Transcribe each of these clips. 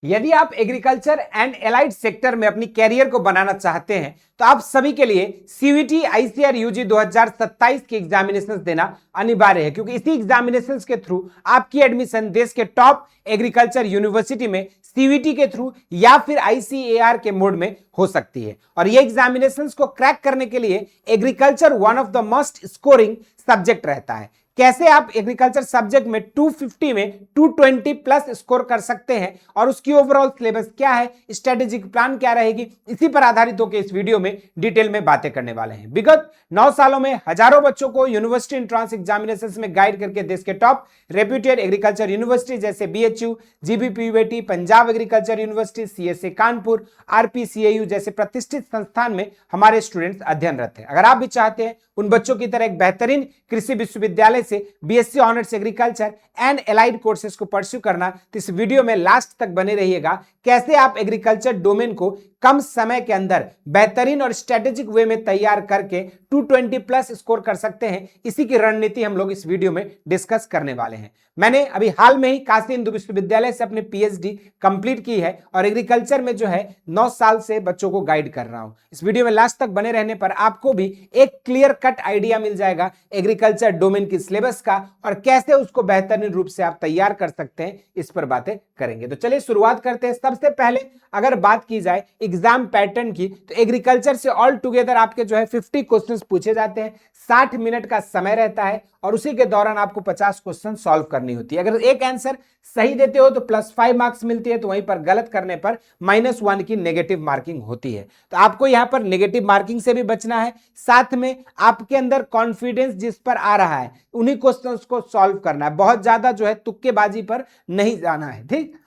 यदि आप agriculture and allied sector में अपनी कैरियर को बनाना चाहते हैं तो आप सभी के लिए सीवीटी आईसीआर यूजी 2027 की एग्जामिनेशंस देना अनिवार्य है, क्योंकि इसी एग्जामिनेशंस के थ्रू आपकी एडमिशन देश के टॉप एग्रीकल्चर यूनिवर्सिटी में सीवीटी के थ्रू या फिर आईसीएआर के मोड में हो सकती है। और ये एग्जामिनेशंस को क्रैक करने के लिए agriculture one of the most scoring subject रहता है। कैसे आप एग्रीकल्चर सब्जेक्ट में 250 में 220 प्लस स्कोर कर सकते हैं और उसकी ओवरऑल सिलेबस क्या है, स्ट्रेटेजिक प्लान क्या रहेगी, इसी पर आधारित होकर इस वीडियो में डिटेल में बातें करने वाले हैं। विगत 9 सालों में हजारों बच्चों को यूनिवर्सिटी एंट्रेंस एग्जामिनेशंस में गाइड करके देश के टॉप रेप्यूटेड एग्रीकल्चर यूनिवर्सिटी जैसे BHU, GBPUT, Punjab agriculture university, CSA Kanpur, RPCAU जैसे प्रतिष्ठित संस्थान में हमारे स्टूडेंट्स अध्ययनरत हैं। अगर आप भी चाहते हैं उन बच्चों की तरह एक बेहतरीन कृषि विश्वविद्यालय से BSc honours agriculture and allied courses को परस्यू करना, तो इस वीडियो में लास्ट तक बने रहिएगा। कैसे आप एग्रीकल्चर डोमेन को कम समय के अंदर बेहतरीन और स्ट्रेटेजिक वे में तैयार करके 220 प्लस स्कोर कर सकते हैं, इसी की रणनीति हम लोग इस वीडियो में डिस्कस करने वाले हैं। मैंने अभी हाल में ही काशी हिंदू विश्वविद्यालय से अपनी पीएचडी कंप्लीट की है और एग्रीकल्चर में जो है 9 साल से बच्चों को गाइड कर रहा हूं। इस वीडियो में लास्ट तक बने रहने पर आपको भी एक क्लियर कट आइडिया मिल जाएगा एग्रीकल्चर डोमेन की सिलेबस का और कैसे उसको बेहतरीन रूप से आप तैयार कर सकते हैं, इस पर बातें करेंगे। तो चलिए शुरुआत करते हैं। सबसे पहले अगर बात की जाए एग्जाम पैटर्न की, तो एग्रीकल्चर से ऑल टुगेदर आपके जो है 50 क्वेश्चंस पूछे जाते हैं, 60 मिनट का समय रहता है और उसी के दौरान आपको 50 क्वेश्चन सॉल्व करनी होती है। अगर एक आंसर सही देते हो तो +5 मार्क्स मिलती है, तो वहीं पर गलत करने पर -1 की नेगेटिव मार्किंग होती है। तो आपको यहां पर नेगेटिव मार्किंग से भी बचना है, साथ में आपके अंदर कॉन्फिडेंस जिस पर आ रहा है उन्हीं क्वेश्चंस को सॉल्व करना है। बहुत ज्यादा जो है तुक्केबाजी पर नहीं जाना है, ठीक।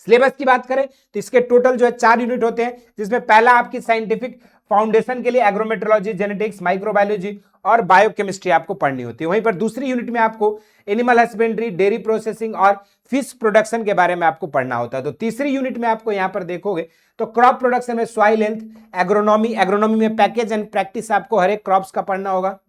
सिलेबस की बात करें तो इसके टोटल जो है 4 यूनिट होते हैं, जिसमें पहला आपकी साइंटिफिक फाउंडेशन के लिए एग्रोमेट्रोलॉजी, जेनेटिक्स, माइक्रोबायोलॉजी और बायोकेमिस्ट्री आपको पढ़नी होती है। वहीं पर दूसरी यूनिट में आपको एनिमल हस्बेंड्री, डेयरी प्रोसेसिंग और फिश प्रोडक्शन के बारे में आपको पढ़ना होता है। तो तीसरी यूनिट में आपको यहां पर देखोगे तो क्रॉप प्रोडक्शन में सॉइल हेल्थ, एग्रोनॉमी में पैकेज एंड प्रैक्टिस आपको हर एक क्रॉप्स का पढ़ना होगा,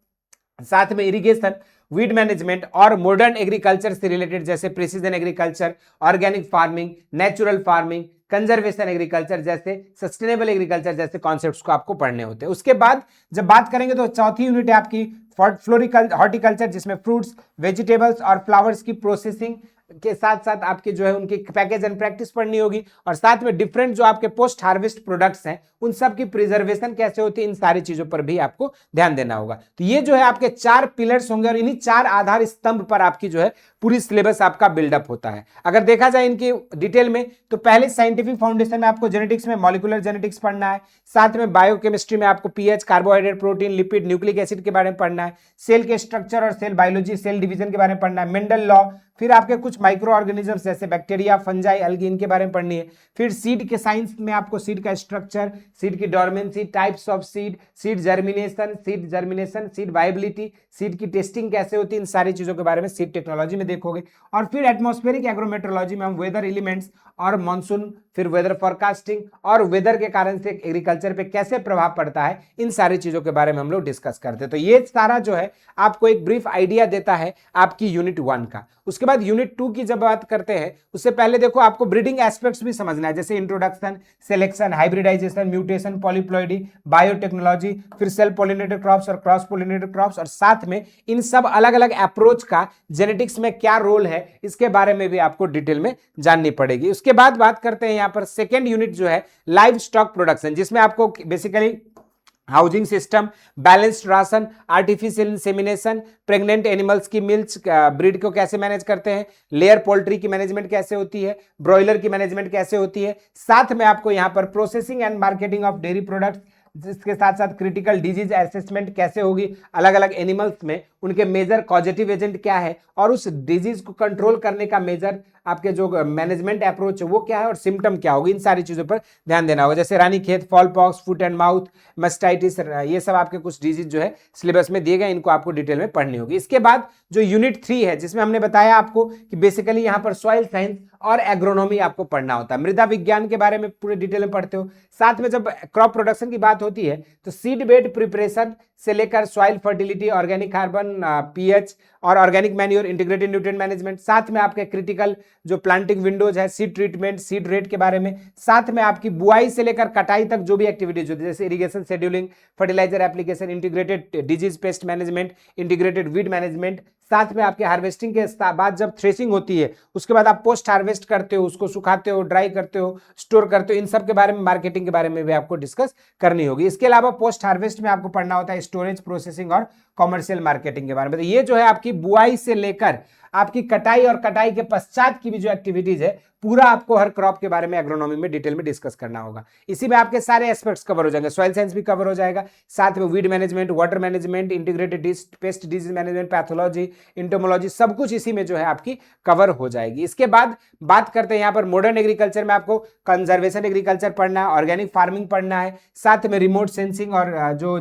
साथ में इरिगेशन, वीड मैनेजमेंट और मॉडर्न एग्रीकल्चर से रिलेटेड जैसे precision agriculture, organic farming, natural farming, conservation agriculture जैसे, सस्टेनेबल एग्रीकल्चर जैसे कॉन्सेप्ट्स को आपको पढ़ने होते हैं। उसके बाद जब बात करेंगे तो चौथी यूनिट है आपकी हॉर्टिकल्चर, जिसमें फ्रूट्स, वेजिटेबल्स और फ्लावर्स की प्रोसेसिंग के साथ साथ आपके जो है उनकी पैकेज एंड प्रैक्टिस पढ़नी होगी और साथ में डिफरेंट जो आपके पोस्ट हार्वेस्ट प्रोडक्ट्स हैं उन सब की प्रिजर्वेशन कैसे होती है, इन सारी चीजों पर भी आपको ध्यान देना होगा। तो ये जो है आपके 4 पिलर्स होंगे और इन्हीं 4 आधार स्तंभ पर आपकी जो है पूरी सिलेबस आपका बिल्डअप होता है। अगर देखा जाए इनकी डिटेल में तो पहले साइंटिफिक फाउंडेशन में आपको जेनेटिक्स में मॉलिक्यूलर जेनेटिक्स पढ़ना है, साथ में बायोकेमिस्ट्री में आपको pH, carbohydrate, protein, lipid, nucleic acid के बारे में पढ़ना है, सेल के स्ट्रक्चर और सेल बायोलॉजी, सेल डिवीजन के बारे में पढ़ना है, मेंडल लॉ, फिर आपके कुछ माइक्रो ऑर्गेनिजम्स जैसे बैक्टीरिया, फंजाई, एल्गी, इनके बारे में पढ़नी है। फिर सीड के साइंस में आपको सीड का स्ट्रक्चर, सीड की dormancy, types of seed, seed germination, seed viability, seed की टेस्टिंग कैसे होती है, इन सारी चीजों के बारे में सीड टेक्नोलॉजी में देखोगे। और फिर एटमॉस्फेरिक एग्रोमेट्रोलॉजी में हम वेदर एलिमेंट्स और मॉनसून, फिर वेदर फोरकास्टिंग और वेदर के कारण से एग्रीकल्चर पे कैसे प्रभाव पड़ता है, इन सारी चीजों के बारे में हम लोग डिस्कस करते हैं। तो ये सारा जो है आपको एक ब्रीफ आइडिया देता है आपकी यूनिट 1 का। उसके बाद यूनिट 2 की जब बात करते हैं उससे पहले देखो आपको ब्रीडिंग एस्पेक्ट्स भी समझना है, जैसे introduction, selection, hybridization, mutation, polyploidy, biotechnology, फिर सेल्फ पॉलिनेटेड क्रॉप्स और क्रॉस पॉलिनेटेड क्रॉप्स और साथ में इन सब अलग अलग अप्रोच का जेनेटिक्स में क्या रोल है, इसके बारे में भी आपको डिटेल में जाननी पड़ेगी। उसके बाद बात करते हैं यहाँ पर सेकेंड यूनिट जो है लाइव स्टॉक प्रोडक्शन, जिसमें आपको basically housing system, balanced ration, artificial insemination, pregnant animals की मिल्क ब्रीड को कैसे मैनेज करते हैं, लेयर पोल्ट्री की मैनेजमेंट कैसे होती है, ब्रॉयलर की मैनेजमेंट कैसे होती है, साथ में आपको यहाँ पर processing and marketing of dairy products, जिसके साथ साथ क्रिटिकल डिजीज असेसमेंट कैसे होगी अलग अलग एनिमल्स में, उनके मेजर कॉजेटिव एजेंट क्या है और उस डिजीज को कंट्रोल करने का मेजर आपके जो मैनेजमेंट अप्रोच है वो क्या है और सिम्टम क्या होगी, इन सारी चीजों पर ध्यान देना होगा। जैसे Ranikhet, fall pox, foot and mouth, mastitis, ये सब आपके कुछ डिजीज जो है सिलेबस में दिए गए, इनको आपको डिटेल में पढ़नी होगी। इसके बाद जो यूनिट 3 है, जिसमें हमने बताया आपको कि बेसिकली यहाँ पर सॉइल साइंस और एग्रोनॉमी आपको पढ़ना होता है, मृदा विज्ञान के बारे में पूरे डिटेल में पढ़ते हो। साथ में जब क्रॉप प्रोडक्शन की बात होती है तो सीड बेड प्रिपरेशन, से लेकर soil fertility, organic carbon, pH और organic manure, integrated nutrient management, साथ में आपके क्रिटिकल जो प्लांटिंग विंडोज है, सीड ट्रीटमेंट, सीड रेट के बारे में, साथ में आपकी बुआई से लेकर कटाई तक जो भी एक्टिविटीज होती है जैसे irrigation scheduling, fertilizer application, integrated disease pest management, integrated weed management, साथ में आपके हार्वेस्टिंग के बाद जब थ्रेसिंग होती है उसके बाद आप पोस्ट हार्वेस्ट करते हो, उसको सुखाते हो, ड्राई करते हो, स्टोर करते हो, इन सब के बारे में, मार्केटिंग के बारे में भी आपको डिस्कस करनी होगी। इसके अलावा पोस्ट हार्वेस्ट में आपको पढ़ना होता है स्टोरेज, प्रोसेसिंग और कॉमर्शियल मार्केटिंग के बारे में। तो ये जो है आपकी बुआई से लेकर आपकी कटाई और कटाई के पश्चात की भी जो एक्टिविटीज है पूरा आपको हर क्रॉप के बारे में एग्रोनॉमी में डिटेल में डिस्कस करना होगा। इसी में आपके सारे एस्पेक्ट्स कवर हो जाएंगे, सॉइल साइंस भी कवर हो जाएगा, साथ में weed management, water management, integrated pest disease management, pathology, entomology, सब कुछ इसी में जो है आपकी कवर हो जाएगी। इसके बाद बात करते हैं यहाँ पर मॉडर्न एग्रीकल्चर में आपको कंजर्वेशन एग्रीकल्चर पढ़ना है, ऑर्गेनिक फार्मिंग पढ़ना है, साथ में रिमोट सेंसिंग और जो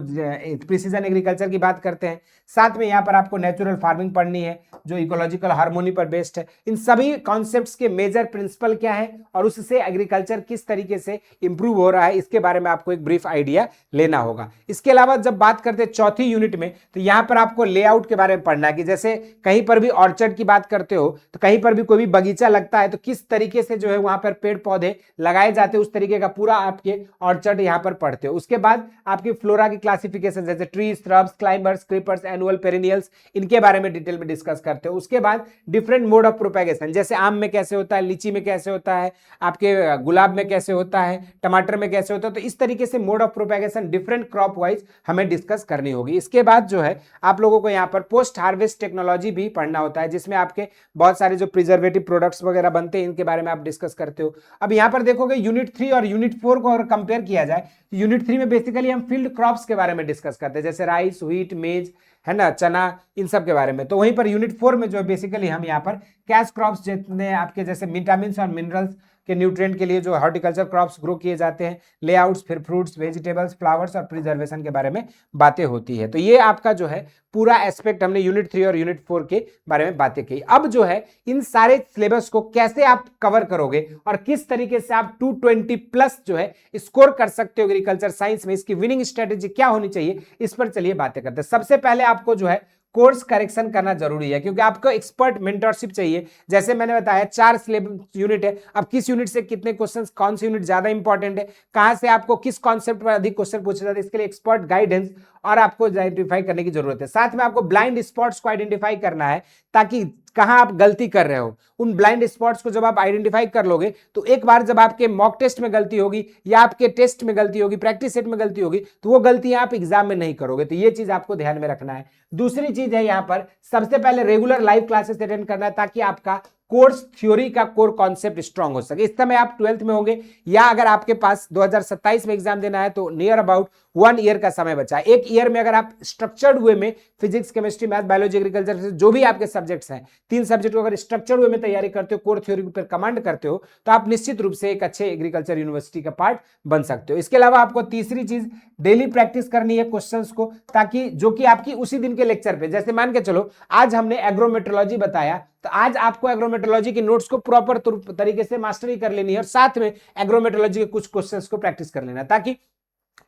प्रिसीजन एग्रीकल्चर की बात करते हैं, साथ में यहाँ पर आपको नेचुरल फार्मिंग पढ़नी है जो इकोलॉजिकल हार्मोनी पर बेस्ड है। इन सभी कॉन्सेप्ट्स के मेजर प्रिंसिपल क्या है और उससे एग्रीकल्चर किस तरीके से इंप्रूव हो रहा है इसके बारे में आपको एक ब्रीफ आइडिया लेना होगा। इसके अलावा जब बात करते हैं चौथी यूनिट में तो यहाँ पर आपको लेआउट के बारे में पढ़ना है कि जैसे कहीं पर भी ऑर्चर्ड की बात करते हो तो कहीं पर भी कोई भी बगीचा लगता है तो किस तरीके से जो है वहां पर पेड़ पौधे लगाए जाते हैं, उस तरीके का पूरा आपके ऑर्चर्ड यहाँ पर पढ़ते हो। उसके बाद आपकी फ्लोरा की क्लासिफिकेशन जैसे tree, shrubs, climbers, creepers, annual, perennials, इनके बारे में डिटेल में डिस्कस करते हो। उसके बाद डिफरेंट मोड ऑफ प्रोपेगेशन जैसे आम में कैसे होता है, लीची में कैसे होता है, आपके गुलाब में कैसे होता है, टमाटर में कैसे होता है, तो इस तरीके से mode of propagation different crop wise हमें डिस्कस करनी होगी। इसके बाद जो है आप लोगों को यहाँ पर पोस्ट हार्वेस्ट टेक्नोलॉजी भी पढ़ना होता है जिसमें आपके बहुत सारे जो प्रिजर्वेटिव प्रोडक्ट्स वगैरह बनते हैं इनके बारे में आप डिस्कस करते हो। अब यहाँ पर देखोगे यूनिट 3 और यूनिट 4 को अगर कंपेयर किया जाए तो यूनिट 3 में बेसिकली हम फील्ड क्रॉप्स के बारे में डिस्कस करते हैं जैसे राइस, व्हीट, मेज, है ना, चना, इन सब के बारे में। तो वहीं पर यूनिट 4 में जो है बेसिकली हम यहाँ पर कैश क्रॉप्स जितने आपके जैसे विटामिन और मिनरल्स के न्यूट्रिएंट के लिए जो हॉर्टिकल्चर क्रॉप्स ग्रो किए जाते हैं, लेआउट्स, फिर फ्रूट्स, वेजिटेबल्स, फ्लावर्स और प्रिजर्वेशन के बारे में बातें होती है। तो ये आपका जो है पूरा एस्पेक्ट हमने यूनिट 3 और यूनिट 4 के बारे में बातें की। अब जो है इन सारे सिलेबस को कैसे आप कवर करोगे और किस तरीके से आप 220+ जो है स्कोर कर सकते हो एग्रीकल्चर साइंस में, इसकी विनिंग स्ट्रेटेजी क्या होनी चाहिए, इस पर चलिए बातें करते हैं। सबसे पहले आपको जो है कोर्स करेक्शन करना जरूरी है क्योंकि आपको एक्सपर्ट मेंटरशिप चाहिए। जैसे मैंने बताया 4 सिलेबस यूनिट है, अब किस यूनिट से कितने क्वेश्चंस, कौन सी यूनिट ज्यादा इंपॉर्टेंट है, कहां से आपको किस कॉन्सेप्ट पर अधिक क्वेश्चन पूछे जाते हैं, इसके लिए एक्सपर्ट गाइडेंस और आपको आइडेंटिफाई करने की जरूरत है। साथ में आपको ब्लाइंड स्पॉट्स को आइडेंटिफाई करना है ताकि कहां आप गलती कर रहे हो, उन ब्लाइंड स्पॉट्स को जब आप आइडेंटिफाई कर लोगे तो एक बार जब आपके मॉक टेस्ट में गलती होगी या आपके टेस्ट में गलती होगी, प्रैक्टिस सेट में गलती होगी, तो वो गलतियां आप एग्जाम में नहीं करोगे। तो ये चीज आपको ध्यान में रखना है। दूसरी चीज है यहाँ पर सबसे पहले रेगुलर लाइव क्लासेस अटेंड करना है ताकि आपका कोर्स थ्योरी का कोर कॉन्सेप्ट स्ट्रांग हो सके। इस समय आप 12th में होंगे या अगर आपके पास 2027 में एग्जाम देना है तो नियर अबाउट 1 ईयर का समय बचा है। 1 ईयर में अगर आप स्ट्रक्चर्ड वे में physics, chemistry, math, biology, agriculture जो भी आपके सब्जेक्ट्स हैं, 3 सब्जेक्ट को अगर स्ट्रक्चर्ड वे में तैयारी करते हो, कोर थ्योरी पर कमांड करते हो, तो आप निश्चित रूप से एक अच्छे एग्रीकल्चर यूनिवर्सिटी का पार्ट बन सकते हो। इसके अलावा आपको तीसरी चीज डेली प्रैक्टिस करनी है क्वेश्चंस को, ताकि जो कि आपकी उसी दिन के लेक्चर पे, जैसे मान के चलो आज हमने एग्रोमेट्रोलॉजी बताया तो आज आपको एग्रोमेट्रोलॉजी की नोट्स को प्रॉपर तरीके से मास्टरी कर लेनी है और साथ में एग्रोमेट्रोलॉजी के कुछ क्वेश्चंस को प्रैक्टिस कर लेना है ताकि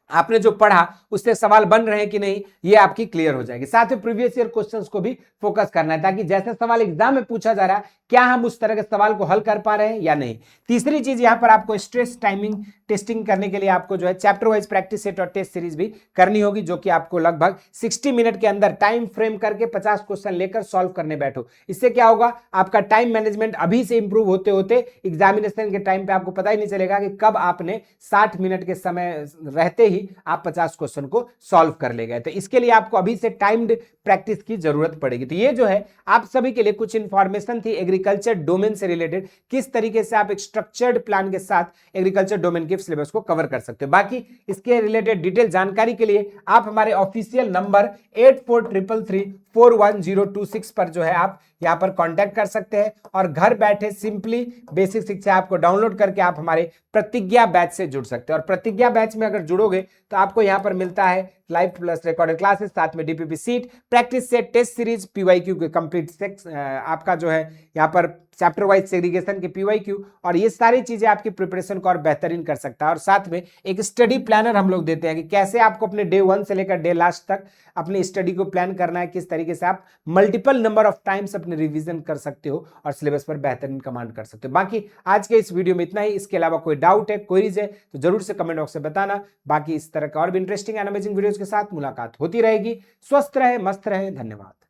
आपने जो पढ़ा उससे सवाल बन रहे हैं कि नहीं ये आपकी क्लियर हो जाएगी। साथ में प्रीवियस ईयर क्वेश्चंस को भी फोकस करना है ताकि जैसे सवाल एग्जाम में पूछा जा रहा है क्या हम उस तरह के सवाल को हल कर पा रहे हैं या नहीं। तीसरी चीज यहां पर आपको स्ट्रेस टाइमिंग टेस्टिंग करने के लिए आपको जो है चैप्टर वाइज प्रैक्टिस सेट और टेस्ट सीरीज भी करनी होगी, जो कि आपको लगभग 60 मिनट के अंदर टाइम फ्रेम करके 50 क्वेश्चन लेकर सॉल्व करने बैठो। इससे क्या होगा, आपका टाइम मैनेजमेंट अभी से इंप्रूव होते होते एग्जामिनेशन के टाइम पे आपको पता ही नहीं चलेगा कि कब आपने 60 मिनट के समय रहते ही आप 50 क्वेश्चन को सॉल्व कर ले गए। तो इसके लिए आपको अभी से टाइम्ड प्रैक्टिस की जरूरत पड़ेगी। तो ये जो है आप सभी के लिए कुछ इंफॉर्मेशन थी एग्रीकल्चर डोमेन से रिलेटेड, किस तरीके से आप एक स्ट्रक्चर्ड प्लान के साथ एग्रीकल्चर डोमेन के सिलेबस को कवर कर सकते हो। बाकी इसके रिलेटेड डिटेल जानकारी के लिए आप हमारे ऑफिशियल नंबर 8433341026 पर जो है आप यहां पर कांटेक्ट कर सकते हैं और घर बैठे सिंपली बेसिक शिक्षा आपको डाउनलोड करके आप हमारे प्रतिज्ञा बैच से जुड़ सकते हैं। और प्रतिज्ञा बैच में अगर जुड़ोगे तो आपको यहां पर मिलता है लाइव प्लस रिकॉर्डेड क्लासेस, साथ में DPP sheet, practice set, test series, PYQ के कंप्लीट सेक्स, आपका जो है यहाँ पर चैप्टर वाइज सेग्रीगेशन के PYQ, और ये सारी चीजें आपकी प्रिपरेशन को और बेहतरीन कर सकता है। और साथ में एक स्टडी प्लानर हम लोग देते हैं कि कैसे आपको अपने डे 1 से लेकर डे लास्ट तक अपनी स्टडी को प्लान करना है, किस तरीके से आप मल्टीपल नंबर ऑफ टाइम्स अपने रिवीजन कर सकते हो और सिलेबस पर बेहतरीन कमांड कर सकते हो। बाकी आज के इस वीडियो में इतना ही। इसके अलावा कोई डाउट है, क्वेरीज है तो जरूर से कमेंट बॉक्स में बताना। बाकी इस तरह का और भी इंटरेस्टिंग एंड अमेजिंग वीडियोस के साथ मुलाकात होती रहेगी। स्वस्थ रहे, मस्त रहे, धन्यवाद।